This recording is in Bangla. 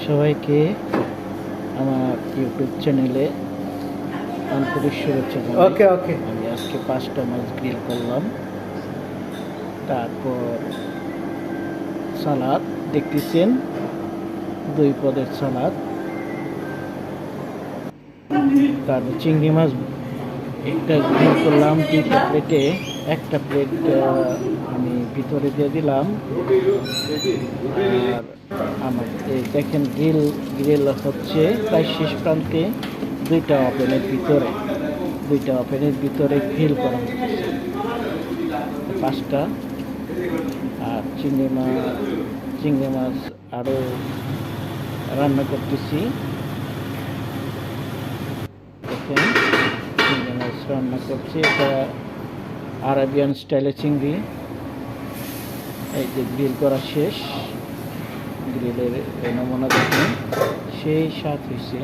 সবাইকে আমার ইউটিউব চ্যানেলে আন্তরিক শুভেচ্ছা জানাই। ওকে ওকে আমি আজকে 5টা মাছ গ্রিল করলাম, তারপর সালাদ দেখতেছেন, 2 পদের সালাদ, তারপর চিংড়ি মাছ একটা গ্রিল করলাম 2টা প্লেটে। একটা প্লেট আমি ভিতরে দিয়ে দিলাম। আর আমার এই দেখেন গ্রিল হচ্ছে প্রায় শেষ প্রান্তে। 2টা ওভেনের ভিতরে গ্রিল করা হচ্ছে 5টা। আর চিংড়ি মাছ আরও রান্না করতেছি। দেখেন চিংড়ি মাছ রান্না করছি, এটা আরাবিয়ান স্টাইলে চিংড়ি। এই যে গ্রিল করা শেষ, গ্রিলের নমুনা দেখুন, সেই স্বাদ হয়েছে।